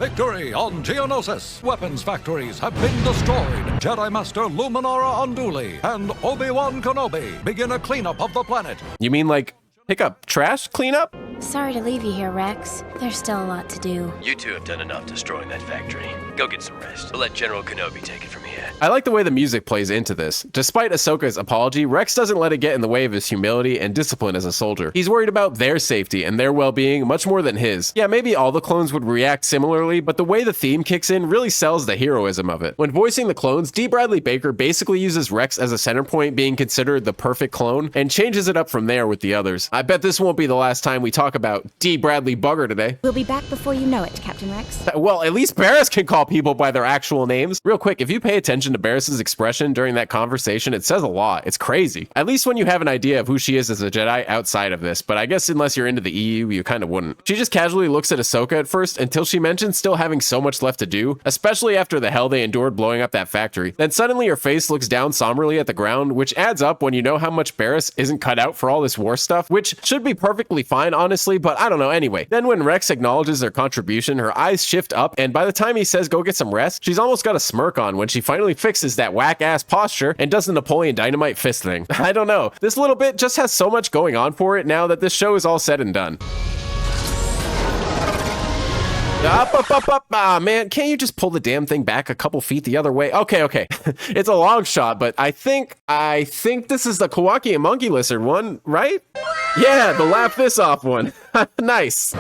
Victory on Geonosis! Weapons factories have been destroyed. Jedi Master Luminara Unduli and Obi-Wan Kenobi begin a cleanup of the planet. You mean like pick up trash cleanup? Sorry to leave you here, Rex. There's still a lot to do. You two have done enough destroying that factory. Go get some rest. We'll let General Kenobi take it from here. I like the way the music plays into this. Despite Ahsoka's apology, Rex doesn't let it get in the way of his humility and discipline as a soldier. He's worried about their safety and their well-being much more than his. Yeah, maybe all the clones would react similarly, but the way the theme kicks in really sells the heroism of it. When voicing the clones, D. Bradley Baker basically uses Rex as a center point, being considered the perfect clone, and changes it up from there with the others. I bet this won't be the last time we talk about D. Bradley Bugger today. We'll be back before you know it, Captain Rex. Well, at least Barriss can call people by their actual names. Real quick, if you pay attention to Barriss's expression during that conversation, it says a lot. It's crazy. At least when you have an idea of who she is as a Jedi outside of this, but I guess unless you're into the EU, you kind of wouldn't. She just casually looks at Ahsoka at first until she mentions still having so much left to do, especially after the hell they endured blowing up that factory. Then suddenly her face looks down somberly at the ground, which adds up when you know how much Barriss isn't cut out for all this war stuff, which should be perfectly fine, honestly, but I don't know. Anyway, then when Rex acknowledges their contribution, her eyes shift up, and by the time he says go get some rest, she's almost got a smirk on when she finally fixes that whack-ass posture and does the Napoleon Dynamite fist thing. I don't know. This little bit just has so much going on for it now that this show is all said and done. Up. Ah, man, can't you just pull the damn thing back a couple feet the other way? Okay. It's a long shot, but I think this is the Kawaki and Monkey Lizard one, right? Yeah, the laugh this off one. Nice.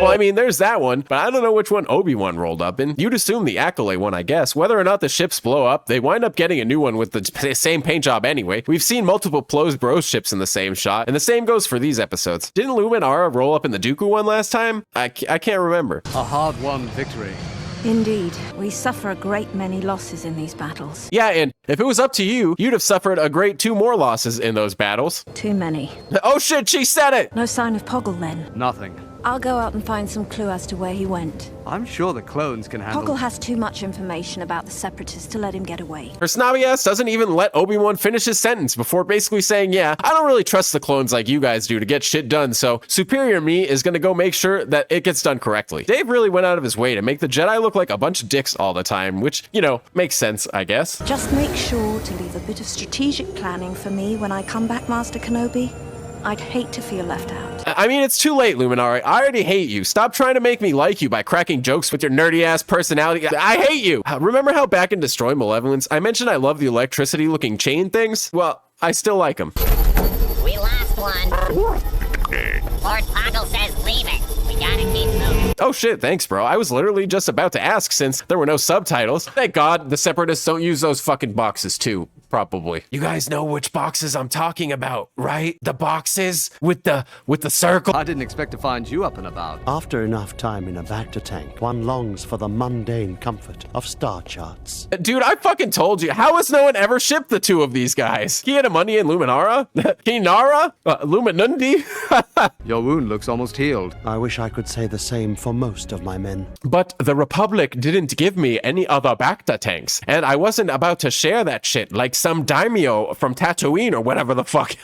Well, I mean, there's that one, but I don't know which one Obi-Wan rolled up in. You'd assume the Accolade one, I guess. Whether or not the ships blow up, they wind up getting a new one with the same paint job anyway. We've seen multiple Plo's Bros ships in the same shot, and the same goes for these episodes. Didn't Luminara roll up in the Dooku one last time? I can't remember. A hard-won victory. Indeed, we suffer a great many losses in these battles. Yeah, and if it was up to you, you'd have suffered a great 2 more losses in those battles. Too many. Oh shit, she said it! No sign of Poggle then. Nothing. I'll go out and find some clue as to where he went. I'm sure the clones can handle... Poggle has too much information about the Separatists to let him get away. Her snobby ass doesn't even let Obi-Wan finish his sentence before basically saying, yeah, I don't really trust the clones like you guys do to get shit done, so superior me is gonna go make sure that it gets done correctly. Dave really went out of his way to make the Jedi look like a bunch of dicks all the time, which, you know, makes sense, I guess. Just make sure to leave a bit of strategic planning for me when I come back, Master Kenobi. I'd hate to feel left out. I mean, it's too late, Luminara. I already hate you. Stop trying to make me like you by cracking jokes with your nerdy-ass personality. I hate you. Remember how back in Destroy Malevolence, I mentioned I love the electricity-looking chain things? Well, I still like them. We lost one. Lord Poggle says leave it. We gotta keep moving. Oh shit, thanks, bro. I was literally just about to ask since there were no subtitles. Thank God the Separatists don't use those fucking boxes too. Probably. You guys know which boxes I'm talking about, right? The boxes with the circle. I didn't expect to find you up and about. After enough time in a Bacta tank, one longs for the mundane comfort of star charts. Dude, I fucking told you. How has no one ever shipped the 2 of these guys? Kiadamundi and Luminara? Kinara? Luminundi? Your wound looks almost healed. I wish I could say the same for most of my men. But the Republic didn't give me any other Bacta tanks, and I wasn't about to share that shit like some daimyo from Tatooine or whatever the fuck.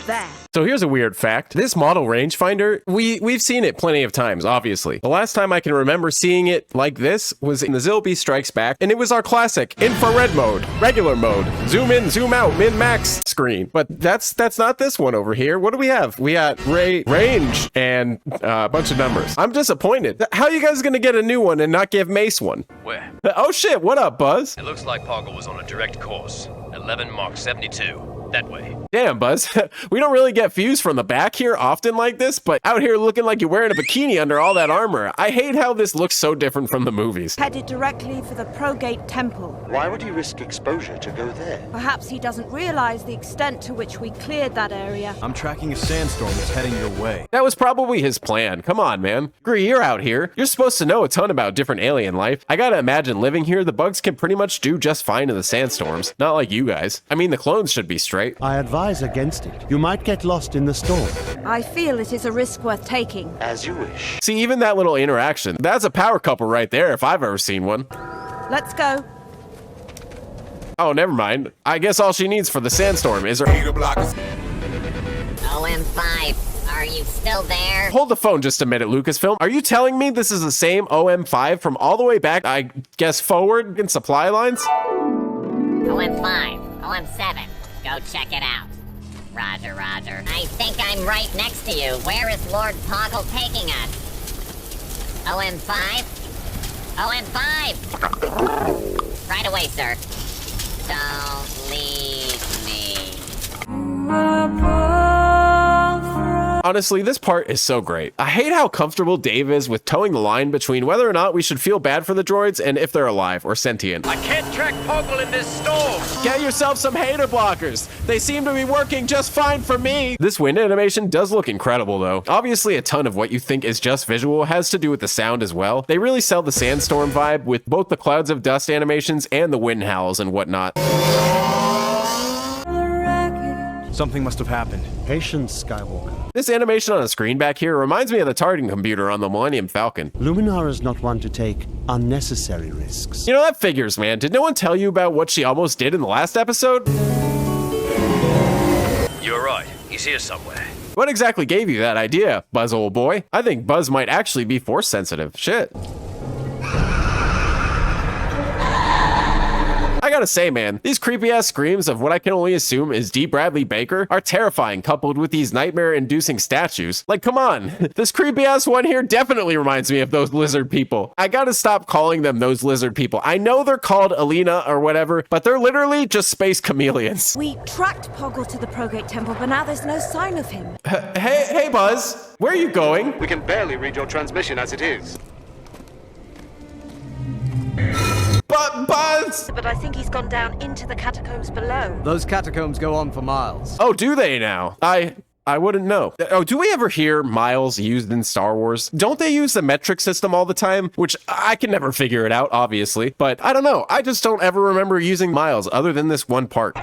There. So here's a weird fact. This model rangefinder, we've seen it plenty of times, obviously. The last time I can remember seeing it like this was in the Zilby Strikes Back, and it was our classic infrared mode, regular mode, zoom in, zoom out, min-max screen. But that's not this one over here. What do we have? We got range and a bunch of numbers. I'm disappointed. How are you guys gonna get a new one and not give Mace one? Where? Oh shit, what up, Buzz? It looks like Poggle was on a direct course. 11 Mark 72. That way. Damn, Buzz. We don't really get views from the back here often like this, but out here looking like you're wearing a bikini under all that armor. I hate how this looks so different from the movies. Headed directly for the Progate Temple. Why would he risk exposure to go there? Perhaps he doesn't realize the extent to which we cleared that area. I'm tracking a sandstorm that's heading your way. That was probably his plan. Come on, man. Gree, you're out here. You're supposed to know a ton about different alien life. I gotta imagine living here, the bugs can pretty much do just fine in the sandstorms. Not like you guys. I mean, the clones should be straight. I advise against it. You might get lost in the storm. I feel it is a risk worth taking. As you wish. See, even that little interaction, that's a power couple right there if I've ever seen one. Let's go. Oh, never mind. I guess all she needs for the sandstorm is her... OM5. Are you still there? Hold the phone just a minute, Lucasfilm. Are you telling me this is the same OM5 from all the way back, I guess, forward in supply lines? OM5, OM7. Go check it out. Roger, roger. I think I'm right next to you. Where is Lord Poggle taking us? OM5? OM5! Right away, sir. Don't leave me. Honestly, this part is so great. I hate how comfortable Dave is with towing the line between whether or not we should feel bad for the droids and if they're alive or sentient. I can't track Poggle in this storm. Get yourself some hater blockers. They seem to be working just fine for me. This wind animation does look incredible though. Obviously a ton of what you think is just visual has to do with the sound as well. They really sell the sandstorm vibe with both the clouds of dust animations and the wind howls and whatnot. Something must have happened. Patience, Skywalker. This animation on the screen back here reminds me of the targeting computer on the Millennium Falcon. Luminara's not one to take unnecessary risks. You know, that figures, man. Did no one tell you about what she almost did in the last episode? You're right. He's here somewhere. What exactly gave you that idea, Buzz, old boy? I think Buzz might actually be force sensitive. Shit. I gotta say, man, these creepy-ass screams of what I can only assume is D. Bradley Baker are terrifying, coupled with these nightmare-inducing statues. Like, come on. This creepy-ass one here definitely reminds me of those lizard people. I gotta stop calling them those lizard people. I know they're called Alina or whatever, but they're literally just space chameleons. We tracked Poggle to the Prograte Temple, but now there's no sign of him. Hey, Buzz. Where are you going? We can barely read your transmission as it is. But Buzz! But I think he's gone down into the catacombs below. Those catacombs go on for miles. Oh, do they now? I wouldn't know. Oh, do we ever hear miles used in Star Wars? Don't they use the metric system all the time? Which I can never figure it out, obviously. But I don't know. I just don't ever remember using miles other than this one part.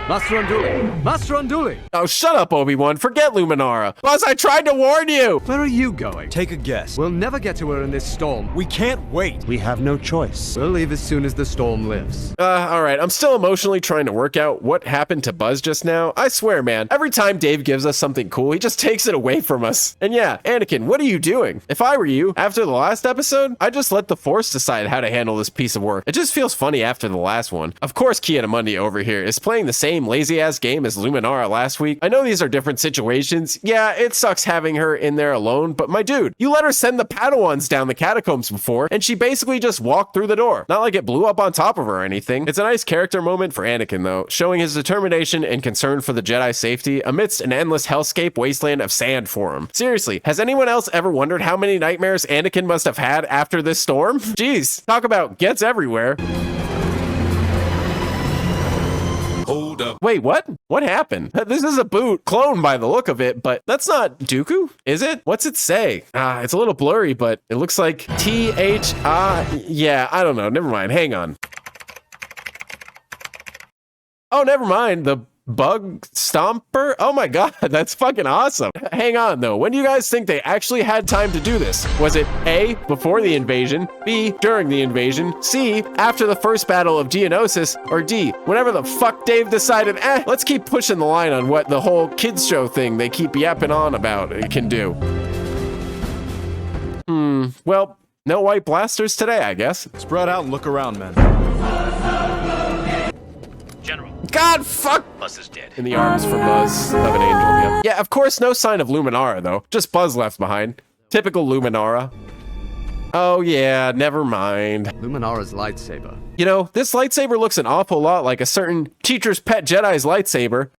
Master Unduli! Master Unduli! Oh, shut up, Obi-Wan. Forget Luminara. Buzz, I tried to warn you! Where are you going? Take a guess. We'll never get to her in this storm. We can't wait. We have no choice. We'll leave as soon as the storm lifts. Alright. I'm still emotionally trying to work out what happened to Buzz just now. I swear, man, every time Dave gives us something cool, he just takes it away from us. And yeah, Anakin, what are you doing? If I were you, after the last episode, I'd just let the Force decide how to handle this piece of work. It just feels funny after the last one. Of course, Kianamundi over here is playing the same lazy-ass game as Luminara last week. I know these are different situations. Yeah, it sucks having her in there alone, but my dude, you let her send the Padawans down the catacombs before, and she basically just walked through the door. Not like it blew up on top of her or anything. It's a nice character moment for Anakin, though, showing his determination and concern for the Jedi safety amidst an endless hellscape wasteland of sand for him. Seriously, has anyone else ever wondered how many nightmares Anakin must have had after this storm? Jeez, talk about gets everywhere. Hold up. Wait, what? What happened? This is a boot clone by the look of it, but that's not Dooku, is it? What's it say? It's a little blurry, but it looks like yeah, I don't know. Never mind. Hang on. Oh, never mind. The Bug Stomper? Oh my god, that's fucking awesome. Hang on though, when do you guys think they actually had time to do this? Was it A, before the invasion, B, during the invasion, C, after the first battle of Geonosis, or D, whenever the fuck Dave decided, let's keep pushing the line on what the whole kids show thing they keep yapping on about it can do. Well, no white blasters today, I guess. Spread out and look around, men. General, God, fuck! Buzz is dead. In the arms for Buzz of an angel, yeah. Yeah, of course, no sign of Luminara, though. Just Buzz left behind. Typical Luminara. Oh, yeah, never mind. Luminara's lightsaber. You know, this lightsaber looks an awful lot like a certain teacher's pet Jedi's lightsaber.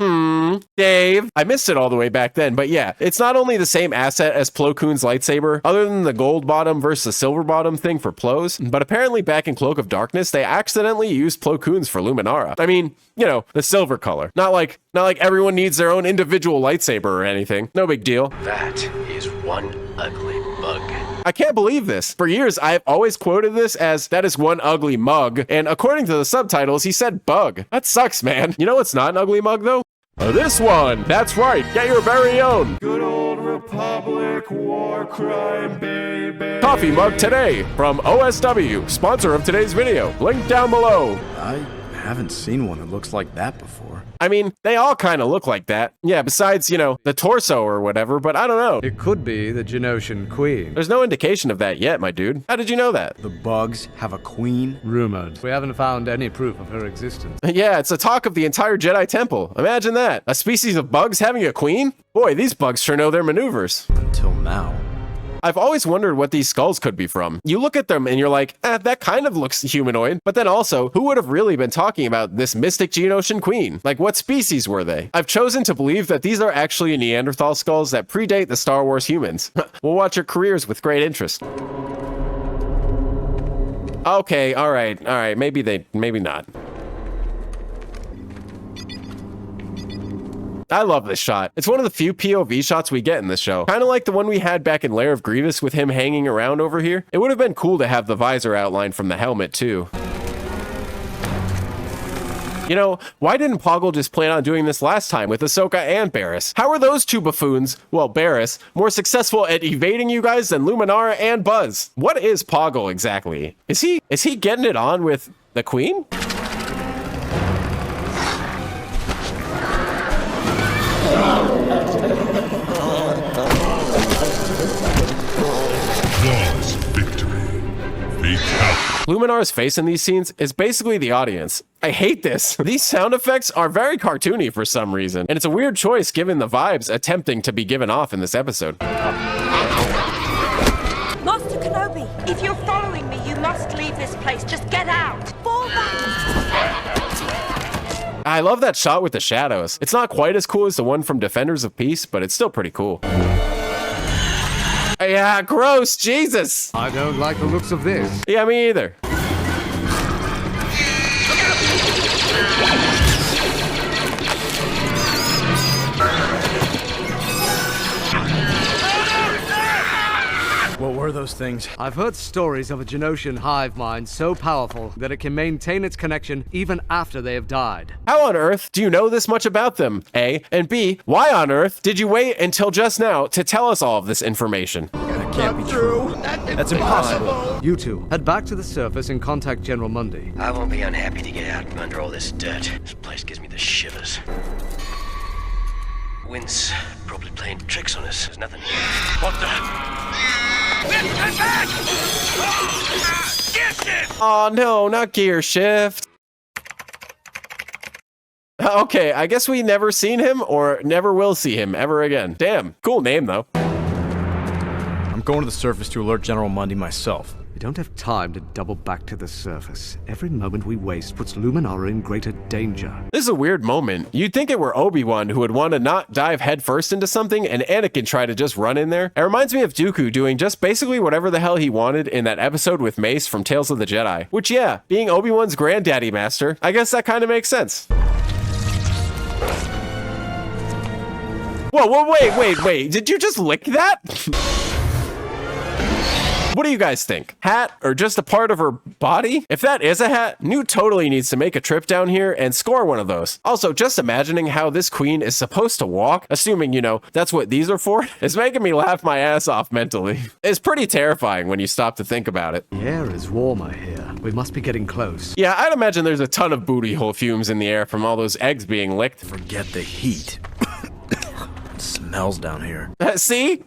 Dave. I missed it all the way back then, but yeah, it's not only the same asset as Plo Koon's lightsaber, other than the gold bottom versus the silver bottom thing for Plo's, but apparently back in Cloak of Darkness, they accidentally used Plo Koon's for Luminara. I mean, you know, the silver color. Not like everyone needs their own individual lightsaber or anything. No big deal. That is one ugly bug. I can't believe this. For years, I've always quoted this as, that is one ugly mug, and according to the subtitles, he said bug. That sucks, man. You know what's not an ugly mug, though? This one! That's right, get your very own! Good old Republic war crime, baby! Coffee mug today from OSW, sponsor of today's video. Link down below. I haven't seen one that looks like that before. I mean, they all kind of look like that. Yeah, besides, the torso or whatever, but I don't know. It could be the Genosian Queen. There's no indication of that yet, my dude. How did you know that? The bugs have a queen? Rumored. We haven't found any proof of her existence. Yeah, it's the talk of the entire Jedi Temple. Imagine that. A species of bugs having a queen? Boy, these bugs sure know their maneuvers. Until now. I've always wondered what these skulls could be from. You look at them and you're like, that kind of looks humanoid. But then also, who would have really been talking about this mystic Geonosian queen? Like, what species were they? I've chosen to believe that these are actually Neanderthal skulls that predate the Star Wars humans. We'll watch your careers with great interest. Okay, all right, maybe not. I love this shot. It's one of the few POV shots we get in this show. Kind of like the one we had back in Lair of Grievous with him hanging around over here. It would have been cool to have the visor outline from the helmet too. Why didn't Poggle just plan on doing this last time with Ahsoka and Barriss? How are those two buffoons, well, Barriss, more successful at evading you guys than Luminara and Buzz? What is Poggle exactly? Is he getting it on with the Queen? Luminara's face in these scenes is basically the audience. I hate this. These sound effects are very cartoony for some reason, and it's a weird choice given the vibes attempting to be given off in this episode. Master Kenobi, if you're following me, you must leave this place. Just get out. Fall back. I love that shot with the shadows. It's not quite as cool as the one from Defenders of Peace, but it's still pretty cool. Yeah, gross, Jesus. I don't like the looks of this. Yeah, me either. What were those things? I've heard stories of a Genosian hive mind so powerful that it can maintain its connection even after they have died. How on earth do you know this much about them? A. And B, why on earth did you wait until just now to tell us all of this information? That can't be true. That's impossible. You two, head back to the surface and contact General Mundy. I won't be unhappy to get out from under all this dirt. This place gives me the shivers. Wind's probably playing tricks on us. There's nothing here. What the? Oh no, not gear shift. Okay, I guess we never seen him or never will see him ever again. Damn, cool name though. I'm going to the surface to alert General Mundy myself. We don't have time to double back to the surface. Every moment we waste puts Luminara in greater danger. This is a weird moment. You'd think it were Obi-Wan who would want to not dive headfirst into something and Anakin try to just run in there. It reminds me of Dooku doing just basically whatever the hell he wanted in that episode with Mace from Tales of the Jedi. Which yeah, being Obi-Wan's granddaddy master, I guess that kind of makes sense. Whoa, wait. Did you just lick that? What do you guys think? Hat or just a part of her body? If that is a hat, Newt totally needs to make a trip down here and score one of those. Also, just imagining how this queen is supposed to walk, assuming, that's what these are for, is making me laugh my ass off mentally. It's pretty terrifying when you stop to think about it. The air is warmer here. We must be getting close. Yeah, I'd imagine there's a ton of booty hole fumes in the air from all those eggs being licked. Forget the heat. It smells down here. See?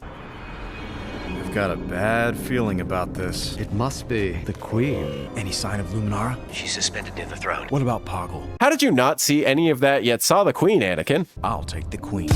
I've got a bad feeling about this. It must be the Queen. Any sign of Luminara? She's suspended near the throne. What about Poggle? How did you not see any of that yet saw the Queen, Anakin? I'll take the Queen.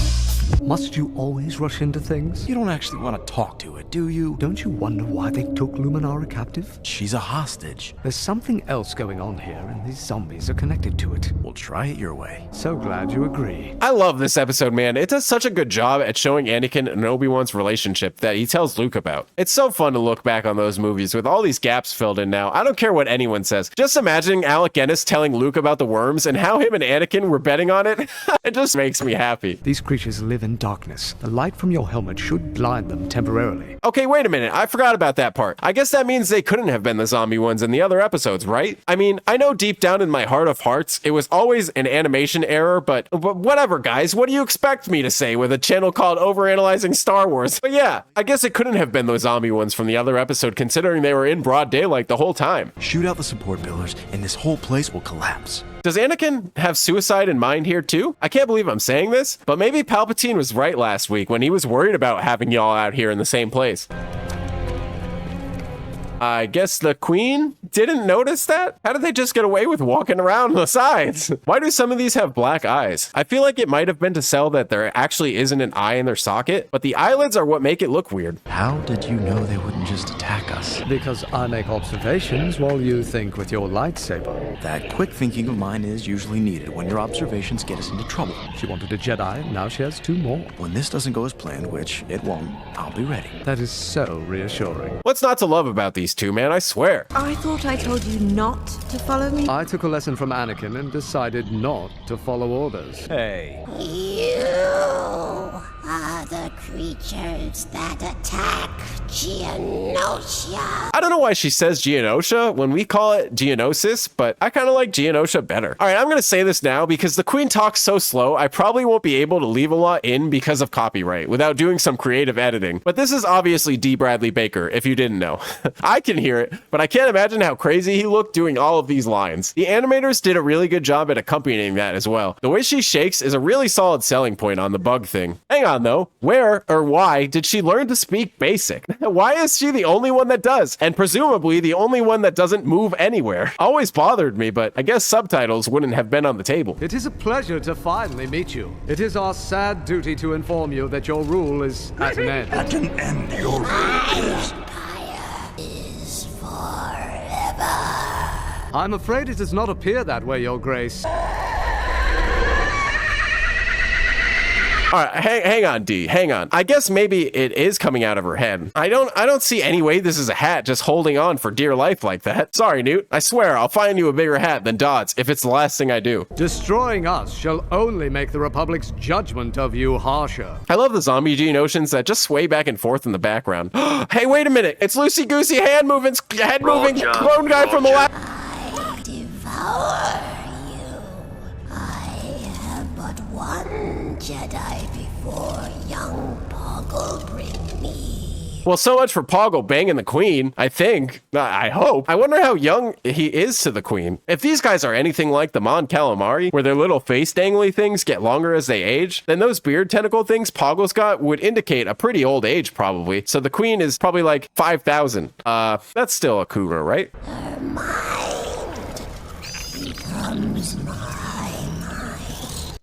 Must you always rush into things? You don't actually want to talk to it, do you? Don't you wonder why they took Luminara captive? She's a hostage. There's something else going on here, and these zombies are connected to it. We'll try it your way. So glad you agree. I love this episode, man. It does such a good job at showing Anakin and Obi-Wan's relationship that he tells Luke about. It's so fun to look back on those movies with all these gaps filled in now. I don't care what anyone says. Just imagining Alec Guinness telling Luke about the worms and how him and Anakin were betting on it. It just makes me happy. These creatures live in darkness. The light from your helmet should blind them temporarily. Okay, wait a minute. I forgot about that part. I guess that means they couldn't have been the zombie ones in the other episodes, right? I mean, I know deep down in my heart of hearts, it was always an animation error, but whatever, guys. What do you expect me to say with a channel called Overanalyzing Star Wars? But yeah, I guess it couldn't have been those zombie ones from the other episode, considering they were in broad daylight the whole time. Shoot out the support pillars, and this whole place will collapse. Does Anakin have suicide in mind here too? I can't believe I'm saying this, but maybe Palpatine was right last week when he was worried about having y'all out here in the same place. I guess the Queen didn't notice that? How did they just get away with walking around the sides? Why do some of these have black eyes? I feel like it might have been to sell that there actually isn't an eye in their socket, but the eyelids are what make it look weird. How did you know they wouldn't just attack us? Because I make observations while you think with your lightsaber. That quick thinking of mine is usually needed when your observations get us into trouble. She wanted a Jedi, now she has 2 more. When this doesn't go as planned, which it won't, I'll be ready. That is so reassuring. What's not to love about these two, man? I swear. I thought I told you not to follow me. I took a lesson from Anakin and decided not to follow orders. Hey. You are the creatures that attack Geonosia. I don't know why she says Geonosia when we call it Geonosis, but I kind of like Geonosia better. All right, I'm going to say this now because the Queen talks so slow, I probably won't be able to leave a lot in because of copyright without doing some creative editing. But this is obviously D. Bradley Baker, if you didn't know. I can hear it, but I can't imagine how crazy he looked doing all of these lines. The animators did a really good job at accompanying that as well. The way she shakes is a really solid selling point on the bug thing. Hang on though, where or why did she learn to speak basic? Why is she the only one that does? And presumably the only one that doesn't move anywhere. Always bothered me, but I guess subtitles wouldn't have been on the table. It is a pleasure to finally meet you. It is our sad duty to inform you that your rule is at an end. At an end, your Is forever. I'm afraid it does not appear that way, Your Grace. All right, hang on, D. Hang on. I guess maybe it is coming out of her head. I don't see any way this is a hat just holding on for dear life like that. Sorry, Newt. I swear I'll find you a bigger hat than Dot's if it's the last thing I do. Destroying us shall only make the Republic's judgment of you harsher. I love the zombie Geonosians that just sway back and forth in the background. Hey, wait a minute. It's loosey-goosey head moving clone guy from the last. I devour you. I have but one Jedi before young Poggle bring me. Well, so much for Poggle banging the Queen, I think. I hope. I wonder how young he is to the Queen. If these guys are anything like the Mon Calamari, where their little face dangly things get longer as they age, then those beard tentacle things Poggle's got would indicate a pretty old age, probably. So the Queen is probably like 5,000. That's still a cougar, right? Her mind becomes my mind.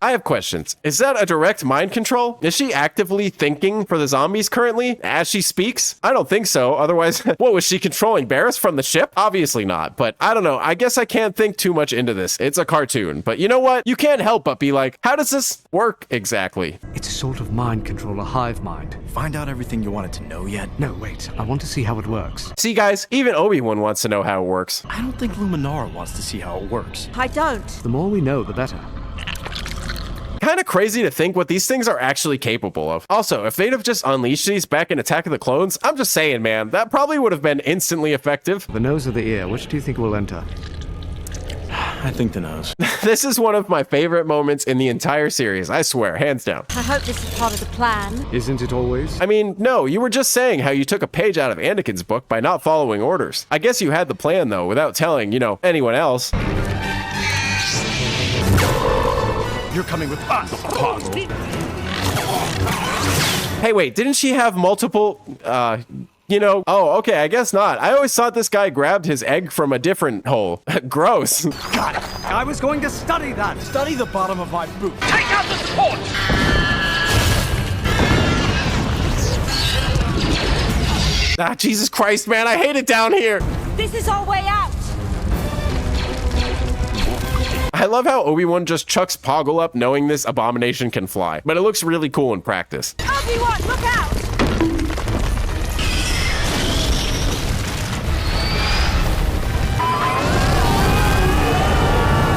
I have questions. Is that a direct mind control? Is she actively thinking for the zombies currently as she speaks? I don't think so. Otherwise, what was she controlling Barris from the ship? Obviously not, but I don't know. I guess I can't think too much into this. It's a cartoon, but you know what? You can't help but be like, how does this work exactly? It's a sort of mind control, a hive mind. Find out everything you wanted to know yet? No, wait. I want to see how it works. See guys, even Obi-Wan wants to know how it works. I don't think Luminara wants to see how it works. I don't. The more we know, the better. Kind of crazy to think what these things are actually capable of. Also, if they'd have just unleashed these back in Attack of the Clones, I'm just saying, man, that probably would have been instantly effective. The nose or the ear, which do you think will enter? I think the nose. This is one of my favorite moments in the entire series, I swear, hands down. I hope this is part of the plan. Isn't it always? I mean, no, you were just saying how you took a page out of Anakin's book by not following orders. I guess you had the plan, though, without telling, anyone else. You're coming with us, Poggle. Hey, wait, didn't she have multiple, Oh, okay, I guess not. I always thought this guy grabbed his egg from a different hole. Gross. Got it. I was going to study that. Study the bottom of my boot. Take out the torch! Ah, Jesus Christ, man, I hate it down here. This is our way out. I love how Obi-Wan just chucks Poggle up knowing this abomination can fly, but it looks really cool in practice. Obi-Wan, look out!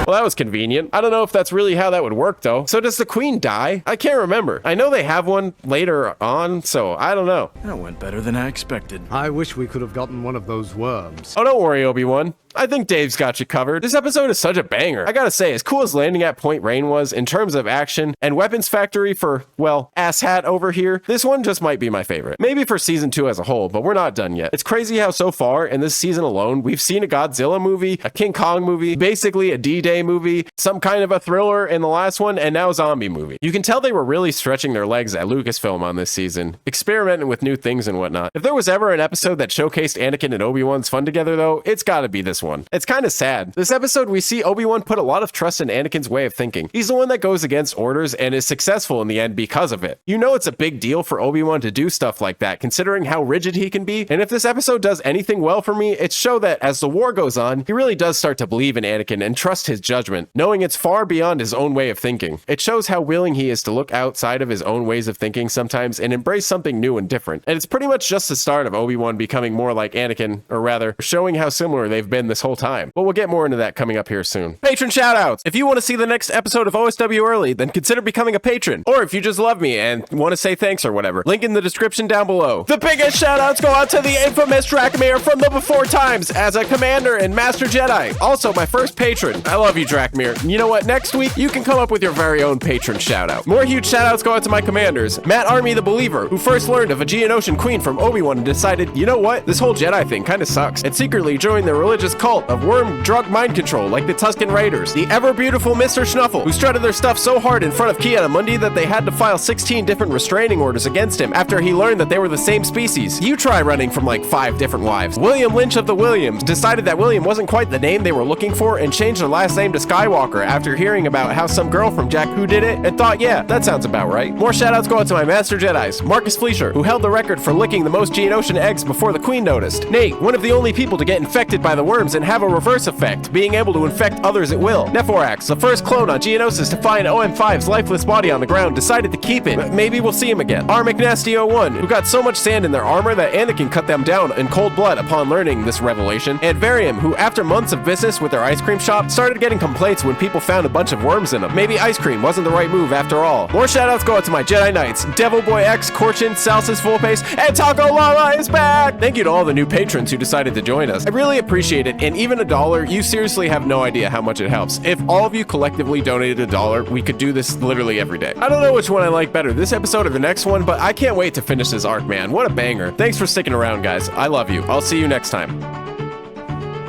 Well, that was convenient. I don't know if that's really how that would work, though. So does the Queen die? I can't remember. I know they have one later on, so I don't know. That went better than I expected. I wish we could have gotten one of those worms. Oh, don't worry, Obi-Wan. I think Dave's got you covered. This episode is such a banger. I gotta say, as cool as landing at Point Rain was in terms of action and weapons factory for, well, asshat over here, this one just might be my favorite. Maybe for season 2 as a whole, but we're not done yet. It's crazy how so far in this season alone, we've seen a Godzilla movie, a King Kong movie, basically a D-Day movie, some kind of a thriller in the last one, and now a zombie movie. You can tell they were really stretching their legs at Lucasfilm on this season, experimenting with new things and whatnot. If there was ever an episode that showcased Anakin and Obi-Wan's fun together though, it's gotta be this one. It's kind of sad. This episode, we see Obi-Wan put a lot of trust in Anakin's way of thinking. He's the one that goes against orders and is successful in the end because of it. You know it's a big deal for Obi-Wan to do stuff like that, considering how rigid he can be, and if this episode does anything well for me, it's show that as the war goes on, he really does start to believe in Anakin and trust his judgment, knowing it's far beyond his own way of thinking. It shows how willing he is to look outside of his own ways of thinking sometimes and embrace something new and different. And it's pretty much just the start of Obi-Wan becoming more like Anakin, or rather, showing how similar they've been this whole time. But we'll get more into that coming up here soon. Patron shoutouts! If you want to see the next episode of OSW early, then consider becoming a patron. Or if you just love me and want to say thanks or whatever, link in the description down below. The biggest shoutouts go out to the infamous Drakmir from the Before Times as a commander and master Jedi. Also, my first patron. I love you, Drakmir. You know what? Next week, you can come up with your very own patron shoutout. More huge shoutouts go out to my commanders. Matt Army the Believer, who first learned of a Geonosian queen from Obi-Wan and decided, you know what? This whole Jedi thing kind of sucks, and secretly joined the religious cult of worm drug mind control like the Tusken Raiders. The ever beautiful Mr. Schnuffle, who strutted their stuff so hard in front of Ki-Adi-Mundi that they had to file 16 different restraining orders against him after he learned that they were the same species. You try running from like 5 different wives. William Lynch of the Williams decided that William wasn't quite the name they were looking for and changed their last name to Skywalker after hearing about how some girl from Jakku did it and thought, yeah, that sounds about right. More shoutouts go out to my Master Jedis, Marcus Fleischer, who held the record for licking the most Geonosian eggs before the Queen noticed. Nate, one of the only people to get infected by the worms and have a reverse effect, being able to infect others at will. Nephorax, the first clone on Geonosis to find OM5's lifeless body on the ground, decided to keep it. Maybe we'll see him again. R. McNasty01, who got so much sand in their armor that Anakin cut them down in cold blood upon learning this revelation. And Varium, who after months of business with their ice cream shop, started getting complaints when people found a bunch of worms in them. Maybe ice cream wasn't the right move after all. More shoutouts go out to my Jedi Knights, Devil Boy X, Corchin, Salsis Fullpace, and Taco Llama is back! Thank you to all the new patrons who decided to join us. I really appreciate it, and even $1, you seriously have no idea how much it helps. If all of you collectively donated $1, we could do this literally every day. I don't know which one I like better, this episode or the next one, but I can't wait to finish this arc, man. What a banger. Thanks for sticking around, guys. I love you. I'll see you next time.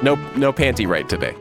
No panty right today.